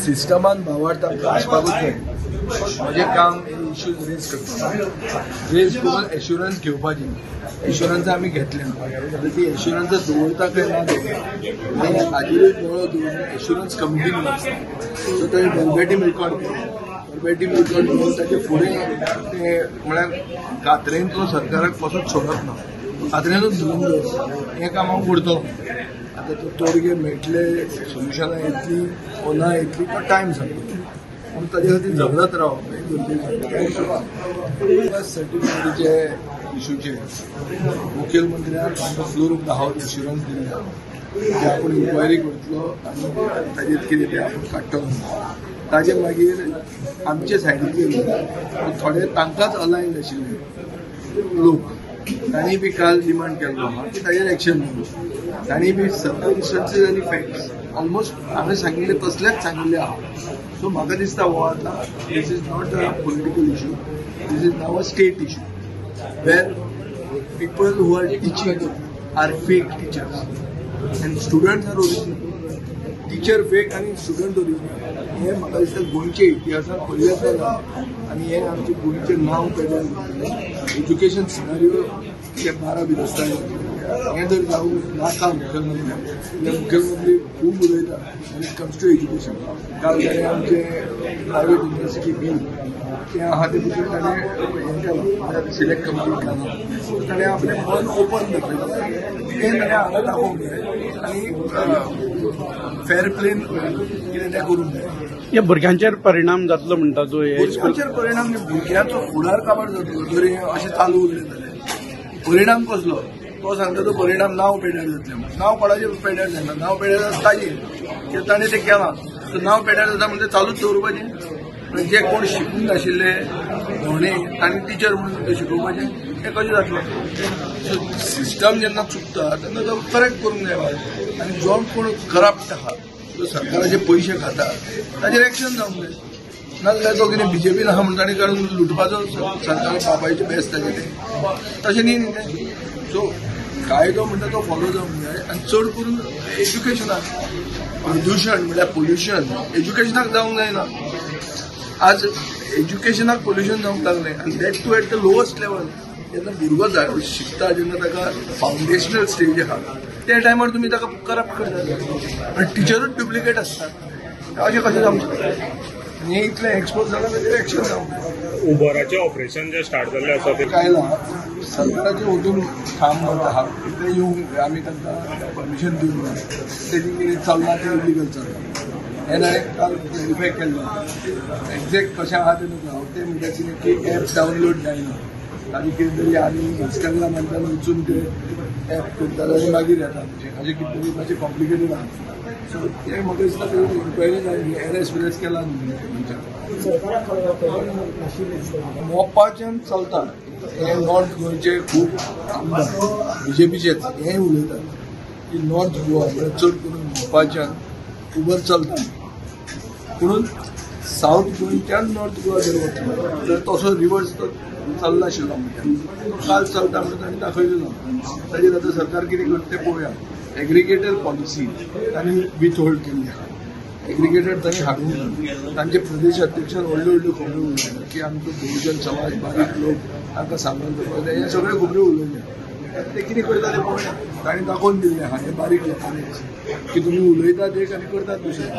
सिस्टमान भावार्थ आमकां आसपाकूच जाय. म्हजें काम इश्यूज रेज करता, रेज करून एश्युरन्स घेवपाची. एश्युरन्स आमी घेतल्या, जाल्यार ती एश्युरन्स दवरता काय ना आनी हाजेरूच दोळो दवरून एश्युरन्स कमिटीन वचता. सो थंय वर्बेटिम रिकॉर्ड घेवन ताचे फुडें ते म्हळ्यार कात्रेंतलो सरकाराक कसोच सोडप ना, कात्रेंतूच धरून दवरता. हें काम हांव करतलो. आतां तो तोडगे मेळटले, सोल्युशनां येतली वो ना येतली तो टायम सांगतलो. पूण ताजे खातीर झगडत रावप सर्टिफिकेटीचे इशूचे मुखेलमंत्र्याक आमकां फ्लोर ऑफ द हावस एश्युरन्स दिल्या जे आपूण इन्क्वायरी करतलो आनी ताजेर कितें तें आपूण काडटलो. ताजे मागीर आमचे सायडीतले थोडे तांकांच अलायन्ड आशिल्ले लोक तांणी बी काल डिमांड केल्लो आहा की ताजेर एक्शन घेवं. तांणी बी सर्कमस्टन्सीस आनी फॅक्ट्स ऑलमोस्ट हांवें सांगिल्ले तसलेच सांगिल्ले आहा. सो म्हाका दिसता हो आतां this is not a political issue, this is now a state issue where people who are teaching are fake teachers and students are original. Teacher fake आनी स्टुडंट ओरिजिनल हें म्हाका दिसता गोंयच्या इतिहासांत पयलेंच जाला. आनी हें आमचें गोंयचें नांव पेड्यार एज्युकेशन सिनारियो ते 12 बिरस्तार हें जर जावंक नाका मुखेलमंत्र्याक. मुखेलमंत्री खूब उलयता when it comes to education. काल ताणें आमचें प्रायवेट युनिवर्सिटी बिल तें आहा तें भितर ताणें हें केलां, सिलेक्ट कमिटी केलां. ताणें आपलें मन ओपन दाखयलां. तें ताणें हांगा दाखोवंक जाय आनी फेर प्लेन कितें तें करूंक जाय. ह्या भुरग्यांचेर परिणाम जातलो म्हणटा जो भुरग्यांचेर परिणाम भुरग्यांचो फुडार काबार जातलो जर अशें चालू उरलें जाल्यार. परिणाम कसलो तो सांगता, तो परिणाम नांव पेड्यार जातलें. नांव कोणाचें पेड्यार जायना, नांव पेड्यार जाता ताजेर कित्याक ताणें तें केलां. सो नांव पेड्यार जाता म्हणजे चालूच दवरपाचें. जे कोण शिकूंक नाशिल्ले धोणे तांणी टीचर म्हणून शिकोवपाचें हें कशें जातलें. सो सिस्टम जेन्ना चुकता तेन्ना तो करेक्ट करूंक जाय. आनी जो कोण करप्ट आहा जो सरकाराचे पयशे खाता ताजेर एक्शन जावंक जाय. नाजाल्यार तो कितें बीजेपीन आहा म्हणून ताणें काडून लुटपाचो सरकार बापायचे बेस्ट ताजे तें तशें न्ही तें. सो कायदो म्हणटा तो फॉलो जावंक जाय. आनी चड करून एज्युकेशनाक प्रदूशण म्हळ्यार पोल्युशन एज्युकेशनाक जावंक जायना. आज एज्युकेशनाक पोल्युशन जावंक लागलें आनी that too at the lowest level. जेन्ना भुरगो शिकता जेन्ना ताका फावंडेशनल स्टेज आहा त्या टायमार तुमी ताका करप्ट करतात. आनी टिचरूच डुप्लिकेट आसतात. अशें कशें जावंक शकता. हे इतलें एक्सपोज जालां ताजेर एक्शन जावंक जाय. उबराचें ऑपरेशन जें स्टार्ट जाल्लें आसा तें कायला सरकाराचें वचून काम करता आहा ते येवंक आमी तांकां परमिशन दिवंक ना. तेजें कितें चलना तें इलिगल चलता. हें हांवें काल व्हेरीफाय केल्लें. एक्झॅक्ट कशें आहा तें न्हू. ते म्हणटा कितें की एप डावनलोड जायना आनी कितें तरी आनी इंस्टाग्रामांतल्यान वचून ते एप करतात आनी मागीर येता अशें कितें तरी मातशें कॉम्प्लिकेटेड आहा. सो ते म्हाका दिसता इन्क्वायरी जाय एरेस्ट केला मोपाच्यान चलता. हे नॉर्थ गोंयचे खूब आमदार बीजेपीचेच हें उलयतात की नॉर्थ गोवा म्हळ्यार चड करून मोपाच्यान उबर चलता. पूण सावथ गोंयच्यान नॉर्थ गोवा जर वतलो जाल्यार तसो रिवर्स तो चल्ला आशिल्लो तो काल चलता म्हणून ताणें दाखयलेलो. ताजेर आतां सरकार कितें करता तें पळोवया. एग्रिगेटर पॉलिसी तांणी विथहोल्ड केल्ली आहा. एग्रिगेटर तांणी हाडून तांचे प्रदेश अध्यक्षान व्हडल्यो खबरो उलयल्यो की आमचो बहुजन समाज बारीक लोक तांकां सांबाळून दवरपाक जाय. हे सगळे खबरो उलयले. ते कितें करता तें पळोवया. तांणी दाखोवन दिल्लें आहा हे बारीक लोकांनी की तुमी उलयतात एक आनी करतात दुसरें.